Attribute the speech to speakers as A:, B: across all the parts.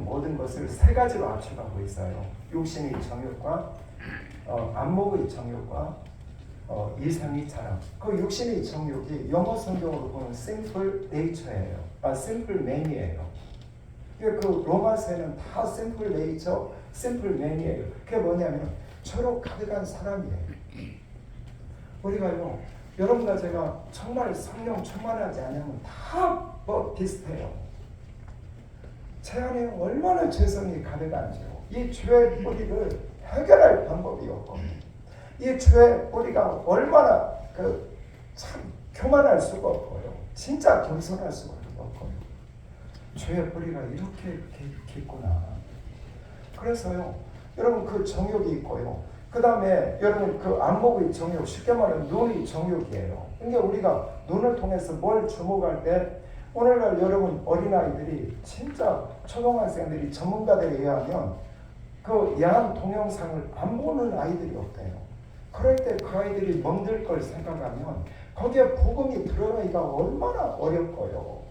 A: 모든 것을 세 가지로 압축하고 있어요. 육신의 정욕과 안목의 정욕과 이성의 자랑. 그 육신의 정욕이 영어 성경으로 보면 simple nature예요. simple man이에요. 그 로마서에는 다 simple nature, simple man이에요. 그게 뭐냐면 저로 가득한 사람이에요. 우리가요, 여러분과 제가 정말 성령 충만하지 않으면 다 비슷해요. 제 안에 얼마나 죄성이 가득한지요. 이 죄의 뿌리를 해결할 방법이 없거든요. 이 죄의 뿌리가 얼마나 참 교만할 수가 없고요. 진짜 겸손할 수가 없고요. 죄의 뿌리가 이렇게 깊구나. 그래서요, 여러분 그 정욕이 있고요. 그 다음에 여러분 그 안목의 정욕, 쉽게 말하면 눈의 정욕이에요. 그러니까 우리가 눈을 통해서 뭘 주목할 때 오늘날 여러분 어린아이들이 진짜 초등학생들이 전문가들에 의하면 그 야한 동영상을 안 보는 아이들이 없대요. 그럴 때 그 아이들이 멍들 걸 생각하면 거기에 복음이 들어가기가 얼마나 어렵고요.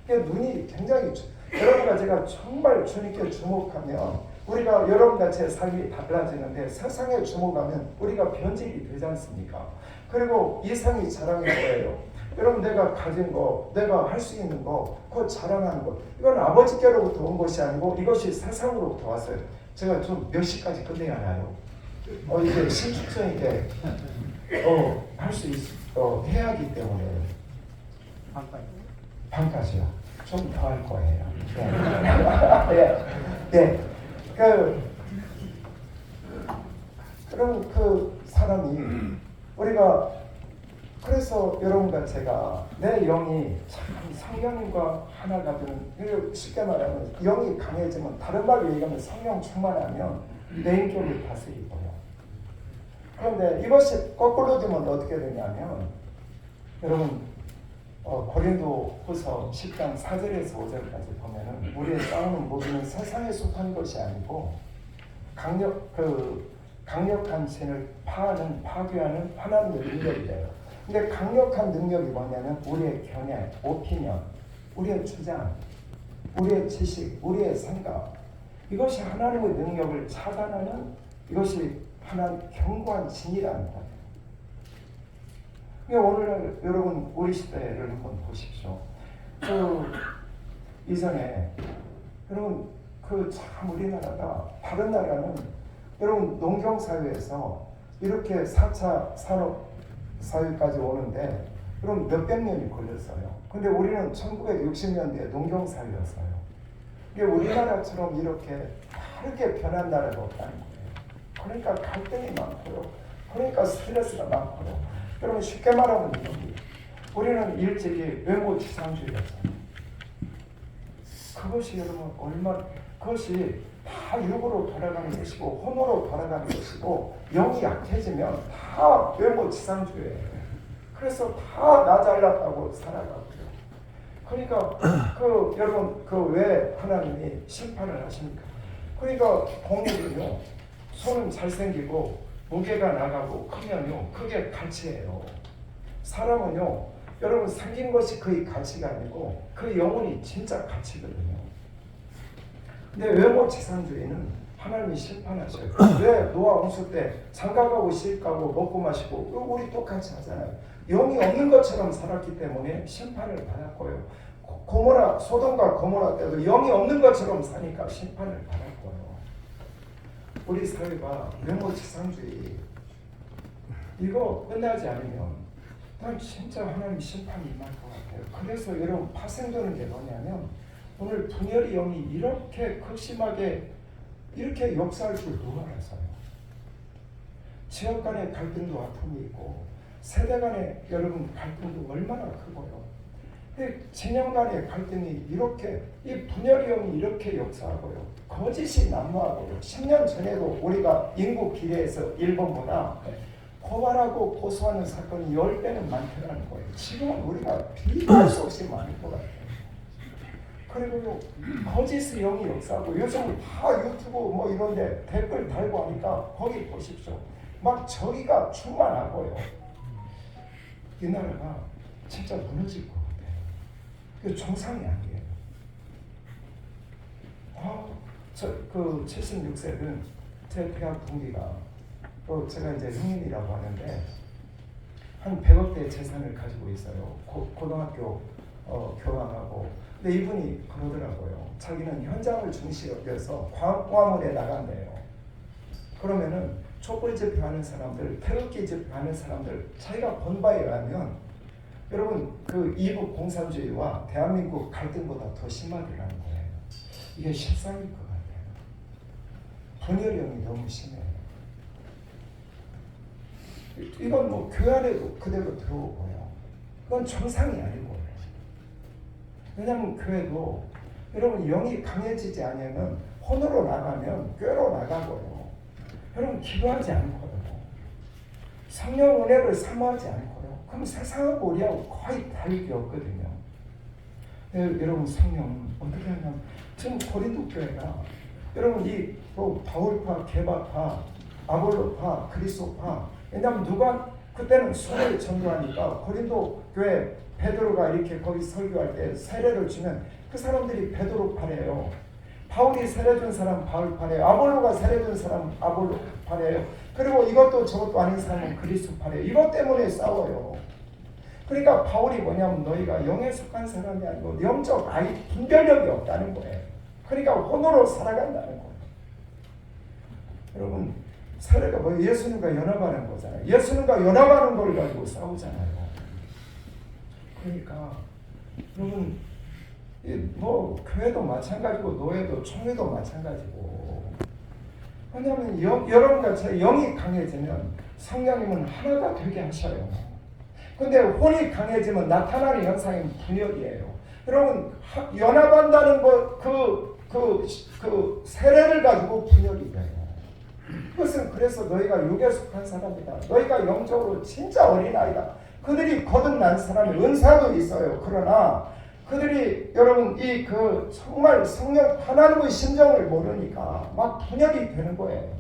A: 눈이 굉장히 여러분과 제가 정말 주님께 주목하면 우리가 여러분과 제 삶이 달라지는데 세상에 주목하면 우리가 변질이 되지 않습니까? 그리고 이상이 자랑인 거예요. 여러분 내가 가진 거, 내가 할 수 있는 거, 그거 자랑하는 거, 이건 아버지께로부터 온 것이 아니고 이것이 세상으로부터 왔어요. 제가 좀 몇 시까지 끝내야 하나요? 이제 신축성 있게 할 수 해야 하기 때문에 반까지요. 좀 더 할 거예요. 네. 그럼 그 사람이 우리가 그래서 여러분과 제가 내 영이 참 성령님과 하나가 되는, 쉽게 말하면 영이 강해지면, 다른 말로 얘기하면 성령 충만하면 내 인격을 다스리고요. 그런데 이것이 거꾸로 되면 어떻게 되냐면 여러분 고린도 후서 10장 4절에서 5절까지 보면은 우리의 싸우는 무기는 세상에 속한 것이 아니고 강력한 신을 파괴하는 하나님의 능력이에요. 근데 강력한 능력이 뭐냐면 우리의 견해, 오피니언, 우리의 주장, 우리의 지식, 우리의 생각, 이것이 하나님의 능력을 차단하는 이것이 하나님 견고한 진이라는 거예요. 그러니까 오늘날 여러분 우리 시대를 한번 보십시오. 이전에 여러분 참 우리나라가 다른 나라는 여러분 농경사회에서 이렇게 4차 산업사회까지 오는데 여러분 몇백 년이 걸렸어요. 근데 우리는 1960년대에 농경사회였어요. 이게 우리나라처럼 이렇게 다르게 변한 나라가 없다는 거예요. 그러니까 갈등이 많고요. 그러니까 스트레스가 많고요. 여러분 쉽게 말하면 우리는 일찍이 외모지상주의였잖아요. 그것이 여러분 그것이 다 육으로 돌아가는 것이고 혼으로 돌아가는 것이고 영이 약해지면 다 외모지상주의예요. 그래서 다 나 잘났다고 살아가고요. 그러니까 여러분 왜 하나님이 심판을 하십니까? 그러니까 동물은요 손은 잘생기고 무게가 나가고 크면요 그게 가치예요. 사람은요 여러분 생긴 것이 그의 가치가 아니고 그 영혼이 진짜 가치거든요. 근데 외모지상주의는 하나님이 심판하셔요. 왜 노아 홍수 때 장가가고 시집가고 먹고 마시고 우리 똑같이 하잖아요. 영이 없는 것처럼 살았기 때문에 심판을 받았고요. 소돔과 고모라 때도 영이 없는 것처럼 사니까 심판을 받았고요. 우리 사회가 외모지상주의 이거 끝나지 않으면 난 진짜 하나님 심판이 임할 것 같아요. 그래서 여러분 파생되는 게 뭐냐면 오늘 분열의 영이 이렇게 극심하게 이렇게 역사할 줄 누가 알았어요. 지역 간의 갈등도 아픔이 있고 세대 간의 여러분 갈등도 얼마나 크고요. 진영 간의 갈등이 이렇게 이 분열의 영이 이렇게 역사하고요. 거짓이 난무하고요. 10년 전에도 우리가 인구 비례해서 일본보다 고발하고 고소하는 사건이 10배는 많다는 거예요. 지금은 우리가 비교할 수 없이 많은 것 같아요. 그리고 거짓의 영이 역사하고 요즘 다 유튜브 뭐 이런데 댓글 달고 하니까 거기 보십시오. 막 저기가 충만하고요. 이 나라가 진짜 무너질 것 같아요. 그 정상이 아니에요. 그 76세는 제 대학 동기가 또 제가 이제 형님이라고 하는데 한 100억대 재산을 가지고 있어요. 고등학교 교환하고. 근데 이분이 그러더라고요. 자기는 현장을 중시 여겨서 광화문에 나간대요. 그러면은 촛불 집회하는 사람들, 태극기 집회하는 사람들 자기가 본 바에 의하면 여러분 그 이북 공산주의와 대한민국 갈등보다 더 심하더라는 거예요. 이게 실상일 것 같아요. 분열형이 너무 심해요. 이건 뭐 교회안에도 그대로 들어오고요. 그건 정상이 아니고. 왜냐하면 교회도 여러분 영이 강해지지 않으면 혼으로 나가면 꾀로 나가고요. 여러분 기도하지 않고요. 성령 은혜를 사모하지 않고요. 그럼 세상하고 우리하고 거의 다를 게 없거든요. 여러분 성령 어떻게 하냐면 지금 고린도 교회가 여러분 이 바울파, 게바파, 아볼로파, 그리스도파 왜냐하면 누가 그때는 수를 전도하니까 고린도 교회 베드로가 이렇게 거기 설교할 때 세례를 주면 그 사람들이 베드로파래요. 바울이 세례 준 사람 바울파래요. 아볼로가 세례 준 사람 아볼로파래요. 그리고 이것도 저것도 아닌 사람은 그리스도파래요. 이것 때문에 싸워요. 그러니까 바울이 뭐냐면 너희가 영에 속한 사람이 아니고 영적 분별력이 없다는 거예요. 그러니까 혼으로 살아간다는 거예요. 여러분 세례가 뭐 예수님과 연합하는 거잖아요. 예수님과 연합하는 걸 가지고 싸우잖아요. 그러니까 여러분 뭐 교회도 마찬가지고 노예도 총회도 마찬가지고 왜냐하면 여러분같이 영이 강해지면 성령님은 하나가 되게 하셔요. 근데 혼이 강해지면 나타나는 현상이 분열이에요. 여러분 연합한다는 그 세례를 가지고 분열이 돼요. 그것은 그래서 너희가 육에 속한 사람이다. 너희가 영적으로 진짜 어린아이다. 그들이 거듭난 사람의 은사도 있어요. 그러나 그들이 여러분 정말 성령 하나님의 심정을 모르니까 막 분열이 되는 거예요.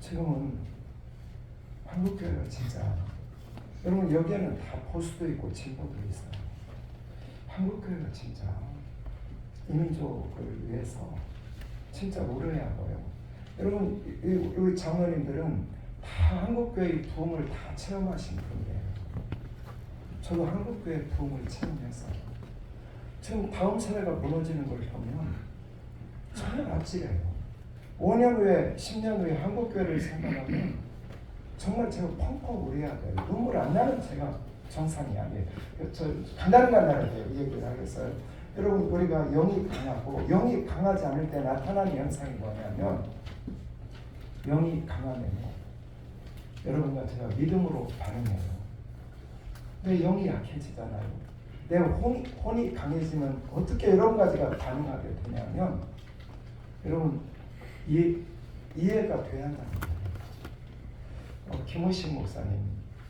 A: 지금은 한국교회가 진짜 여러분 여기에는 다 보수도 있고 진보도 있어요. 한국교회가 진짜 이민족을 위해서 진짜 울어야 하고요. 여러분 우리 장로님들은 다 한국교회의 부흥을 다 체험하신 분이에요. 저도 한국교회 부흥을 체험해서 지금 다음 사회가 무너지는 걸 보면 정말 아찔해요. 5년 후에 10년 후에 한국교회를 생각하면 정말 제가 펑펑 울어야 돼요. 눈물 안 나는 제가 정상이 아니에요. 저 간단하게 얘기를 하겠어요. 여러분 우리가 영이 강하고 영이 강하지 않을 때 나타나는 현상이 뭐냐면 영이 강하면요. 여러분과 제가 믿음으로 반응해요. 내 영이 약해지잖아요. 내 혼이 강해지면 어떻게 여러 가지가 반응하게 되냐면 여러분 이해가 돼야 한다는 거예요. 김호식 목사님,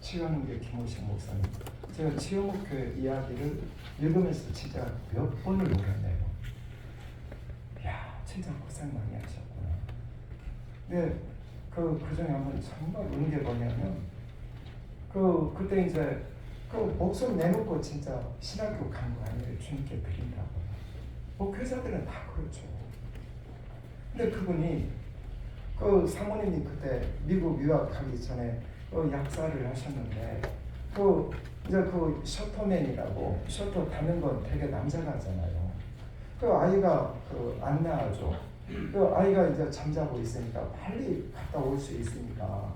A: 치유하는교회 김호식 목사님 제가 치유목교회 이야기를 읽으면서 진짜 몇 번을 울었네요. 이야 진짜 고생 많이 하셨구나. 근데 그 중에 한번 정말 우는 게 뭐냐면 그때 이제 그 목숨 내놓고 진짜 신학교 간 거 아니에요. 주님께 드린다고요. 목회자들은 다 그렇죠. 근데 그분이 그 사모님이 그때 미국 유학하기 전에 약사를 하셨는데 이제 셔터맨이라고 셔터 타는 건 되게 남자가 하잖아요. 그 아이가 안 낳아줘. 그 아이가 이제 잠자고 있으니까 빨리 갔다 올 수 있으니까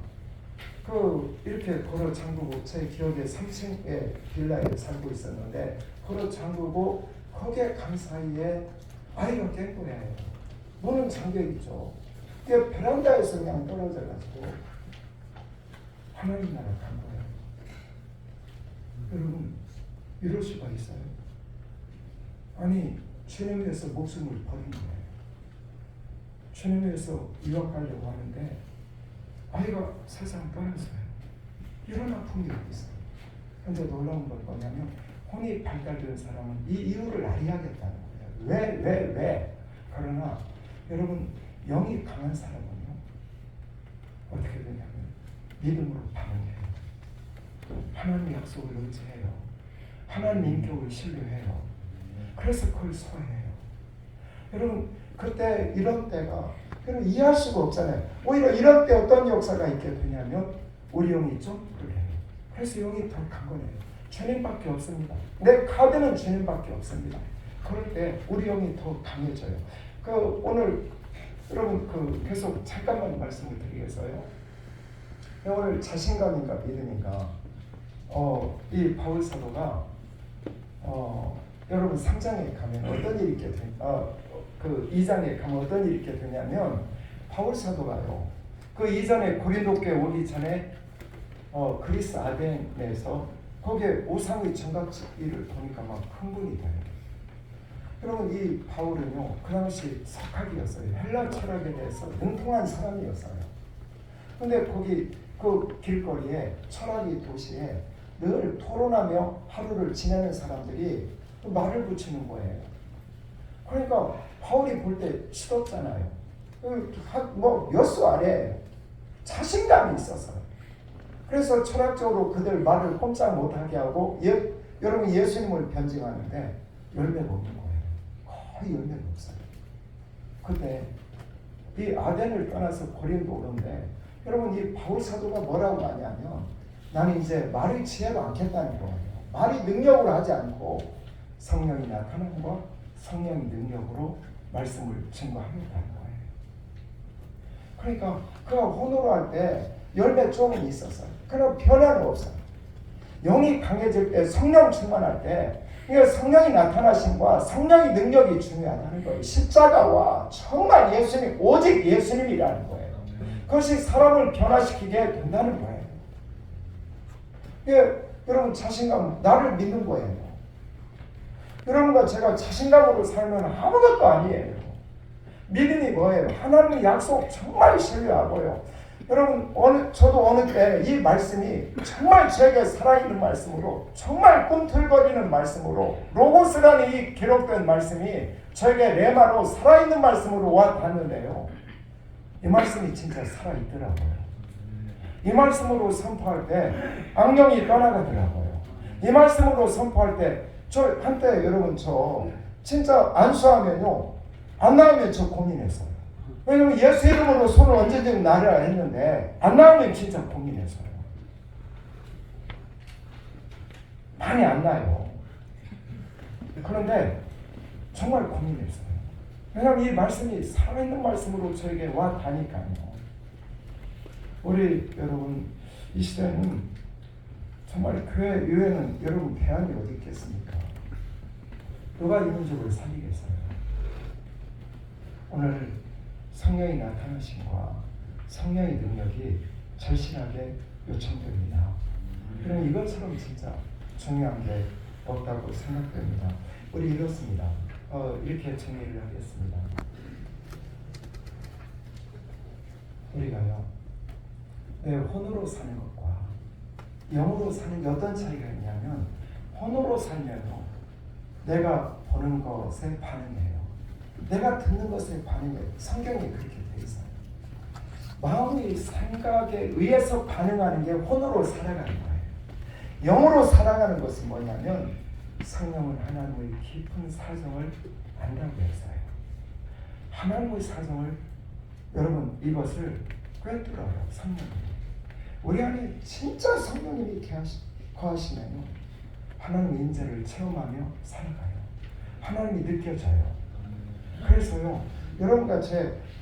A: 이렇게 걸어 잠그고 제 기억에 3층의 빌라에 살고 있었는데 걸어 잠그고 거기에 간 사이에 아이가 깬 거예요. 문은 잠겨 있죠. 베란다에서 그냥 떨어져가지고 하나님 나라 간 거예요. 여러분 이럴 수가 있어요? 아니 주님 위해서 목숨을 버린 거예요. 주님 위해서 유학 가려고 하는데 아이가 세상 떠났어요. 이런 아픔이 있어요. 근데 놀라운 건 뭐냐면 혼이 발달된 사람은 이 이유를 알아야겠다는 거예요. 왜? 그러나 여러분 영이 강한 사람은요 어떻게 되냐면 믿음으로 반응해요. 하나님 약속을 의지해요. 하나님 인격을 신뢰해요. 그래서 그걸 소화해요. 여러분 그때 이런 때가 여러분 이해할 수가 없잖아요. 오히려 이런 때 어떤 역사가 있게 되냐면 우리 영이 점프를 해요. 그래서 영이 더 간 거예요. 주님밖에 없습니다. 내 카드는 주님밖에 없습니다. 그럴 때 우리 영이 더 강해져요. 오늘 여러분 계속 잠깐만 말씀을 드리겠어요. 오늘 자신감인가 믿음인가 이 바울 사도가 여러분 3장에 가면 어떤 일이 있게 그 2장에 가면 어떤 일이 있게 되냐면 바울 사도가요. 그 이전에 고린도 교회 오기 전에 그리스 아덴에서 거기에 우상의 정각지기를 보니까 막 흥분이 돼요. 여러분 이 바울은요 그 당시 석학이었어요. 헬라 철학에 대해서 능통한 사람이었어요. 근데 거기 그 길거리에 철학의 도시에 늘 토론하며 하루를 지내는 사람들이 말을 붙이는 거예요. 그러니까 바울이 볼 때 시덥잖아요. 뭐 몇 수 아래 자신감이 있었어요. 그래서 철학적으로 그들 말을 꼼짝 못하게 하고 여러분 예수님을 변증하는데 열매가 없는 거예요. 거의 열매가 없어요. 그때 이 아덴을 떠나서 고린도 오는데 여러분 이 바울 사도가 뭐라고 하냐면 나는 이제 말을 지혜로 않겠다는 거예요. 말이 능력으로 하지 않고 성령이 나타남과 성령의 능력으로 말씀을 증거하겠다는 거예요. 그러니까 그가 혼으로 할 때 열매 조금 있었어요. 그러나 변화는 없어요. 영이 강해질 때 성령 충만할 때 성령이 나타나심과 성령의 능력이 중요하다는 거예요. 십자가와 정말 예수님 오직 예수님이라는 거예요. 그것이 사람을 변화시키게 된다는 거예요. 여러분 자신감 나를 믿는 거예요. 여러분과 제가 자신감으로 살면 아무것도 아니에요. 믿음이 뭐예요? 하나님의 약속 정말 신뢰하고요. 여러분 저도 어느 때 이 말씀이 정말 저에게 살아있는 말씀으로 정말 꿈틀거리는 말씀으로 로고스라는 이 기록된 말씀이 저에게 레마로 살아있는 말씀으로 와 닿는데요. 이 말씀이 진짜 살아있더라고요. 이 말씀으로 선포할 때 악령이 떠나가더라고요. 이 말씀으로 선포할 때 저 한때 여러분 저 진짜 안수하면요 안 나오면 저 고민했어요. 왜냐면 예수 이름으로 손을 언제든 나르라 했는데 안 나오면 진짜 고민했어요. 많이 안 나요. 그런데 정말 고민했어요. 왜냐하면 이 말씀이 살아있는 말씀으로 저에게 와 닿으니까요. 우리 여러분 이 시대는 정말 교회 이외에는 여러분 대안이 어디 있겠습니까? 누가 이 민족을 살리겠어요? 오늘 성령의 나타나심과 성령의 능력이 절실하게 요청됩니다. 그럼 이것처럼 진짜 중요한 게 없다고 생각됩니다. 우리 이렇습니다. 이렇게 정리를 하겠습니다. 우리가요, 혼으로 사는 것과 영으로 사는 게 어떤 차이가 있냐면 혼으로 살면요, 내가 보는 것에 반응해요. 내가 듣는 것에 반응해요. 성경이 그렇게 돼 있어요. 마음의 생각에 의해서 반응하는 게 혼으로 살아가는 거예요. 영으로 살아가는 것은 뭐냐면 성령은 하나님의 깊은 사정을 안다고 했어요. 하나님의 사정을 여러분 이것을 꿰뚫어요. 성령님. 우리 안에 진짜 성령님이 거하시면요. 하나님의 인재를 체험하며 살아가요. 하나님이 느껴져요. 그래서요. 여러분과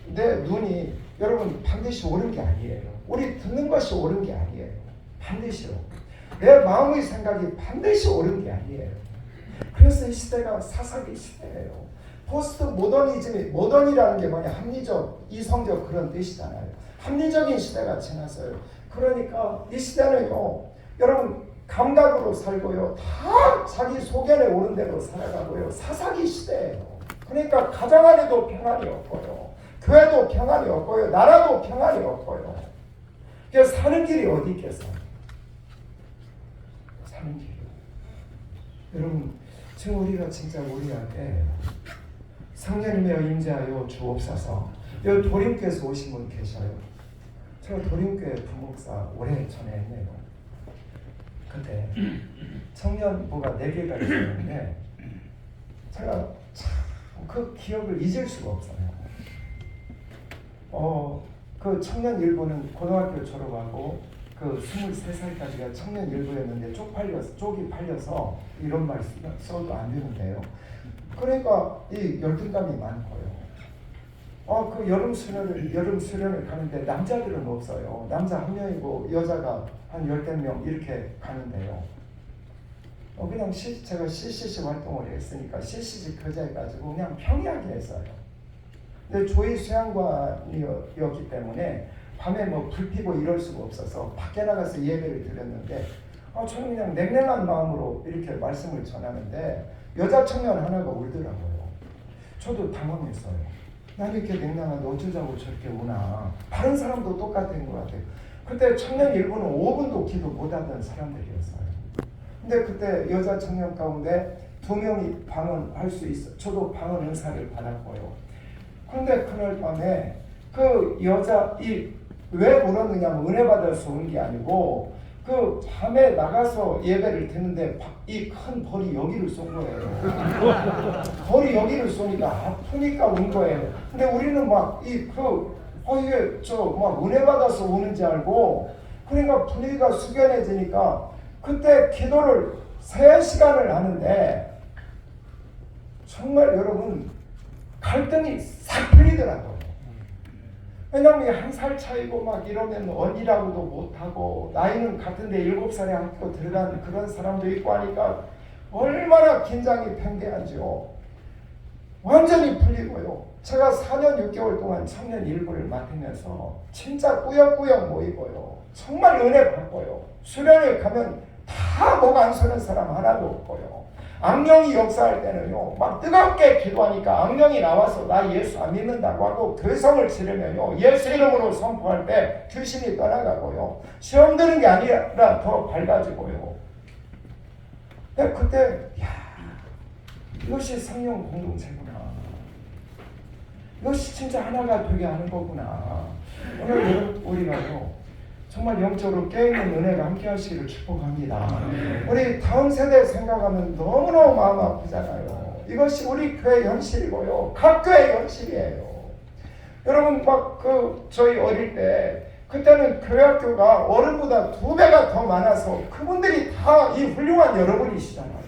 A: 내 눈이 여러분 반드시 옳은 게 아니에요. 우리 듣는 것이 옳은 게 아니에요. 반드시요. 내 마음의 생각이 반드시 옳은 게 아니에요. 그래서 이 시대가 사사기 시대예요. 포스트 모던이라는 게 뭐냐? 합리적, 이성적 그런 뜻이잖아요. 합리적인 시대가 지났어요. 그러니까 이 시대는요, 여러분 감각으로 살고요, 다 자기 소견에 오른 대로 살아가고요, 사사기 시대예요. 그러니까 가정 안에도 평안이 없고요, 교회도 평안이 없고요, 나라도 평안이 없고요. 그래서 사는 길이 어디 있겠어요? 사는 길이. 여러분, 지금 우리가 진짜 우리한테 성령님의 임재하여 주옵소서. 여기 도림교에서 오신 분 계셔요. 제가 도림교회 부목사 오래 전에 했네요. 그때 청년부가 4개가 있었는데 제가 참 그 기억을 잊을 수가 없어요. 그 청년 일부는 고등학교 졸업하고 그 23살까지가 청년 일부였는데 쪽이 팔려서 이런 말 써도 안 되는데요. 그러니까 이 열등감이 많고요. 그 여름 수련을 가는데 남자들은 없어요. 남자 한 명이고 여자가 한 10명 이렇게 가는데요. 그냥 제가 CCC 활동을 했으니까 CCC 거자해가지고 그냥 평이하게 했어요. 근데 조이 수양관이었기 때문에 밤에 뭐 불 피고 이럴 수가 없어서 밖에 나가서 예배를 드렸는데 저는 그냥 냉랭한 마음으로 이렇게 말씀을 전하는데 여자 청년 하나가 울더라고요. 저도 당황했어요. 난 이렇게 냉랭한데 어쩌자고 저렇게 우나. 다른 사람도 똑같은 것 같아요. 그때 청년 일부는 5분도 기도 못하던 사람들이었어요. 근데 그때 여자 청년 가운데 2명이 방언할 수 있어. 저도 방언 은사를 받았고요. 그런데 그날 밤에 그 여자 왜 울었느냐면 은혜 받아서 온 게 아니고 그 밤에 나가서 예배를 드는데 이 큰 벌이 여기를 쏜 거예요. 벌이 여기를 쏘니까 아프니까 온 거예요. 근데 우리는 막 이게 막 은혜 받아서 오는지 알고 그러니까 분위기가 숙연해지니까 그때 기도를 3시간을 하는데 정말 여러분 갈등이 싹 풀리더라고요. 왜냐면 1살 차이고 막 이러면 언니라고도 못하고 나이는 같은데 7살에 학교 들어간 그런 사람도 있고 하니까 얼마나 긴장이 팽배한지요. 완전히 풀리고요. 제가 4년 6개월 동안 청년 일부를 맡으면서 진짜 꾸역꾸역 모이고요. 정말 은혜 받고요. 수련회 가면 다 목 안 서는 사람 하나도 없고요. 악령이 역사할 때는요, 막 뜨겁게 기도하니까 악령이 나와서 나 예수 안 믿는다고 하고 교성을 치르면요, 예수 이름으로 선포할 때 귀신이 떠나가고요. 시험 드는 게 아니라 더 밝아지고요. 근데 그때 이것이 성령 공동체구나. 이것이 진짜 하나가 되게 하는 거구나. 오늘 우리가요, 정말 영적으로 깨어있는 은혜가 함께 하시기를 축복합니다. 우리 다음 세대 생각하면 너무너무 마음 아프잖아요. 이것이 우리 교회 현실이고요. 각 교회 현실이에요. 여러분 저희 어릴 때 그때는 교회학교가 어른보다 2배가 더 많아서 그분들이 다 이 훌륭한 여러분이시잖아요.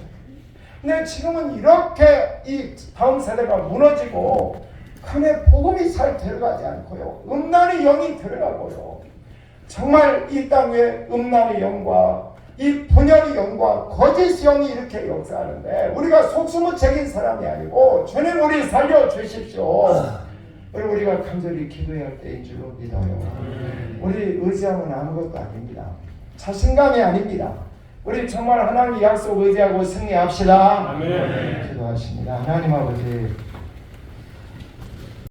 A: 근데 지금은 이렇게 이 다음 세대가 무너지고 큰에 복음이 잘 들어가지 않고요. 음란의 영이 들어가고요. 정말 이 땅 위에 음란의 영과 이 분열의 영과 거짓 영이 이렇게 역사하는데 우리가 속수무책인 사람이 아니고 주님 우리 살려주십시오. 우리가 간절히 기도해야 할 때인 줄로 믿어요. 우리 의지하면 아무것도 아닙니다. 자신감이 아닙니다. 우리 정말 하나님의 약속 의지하고 승리합시다. 아멘. 기도하십니다. 하나님 아버지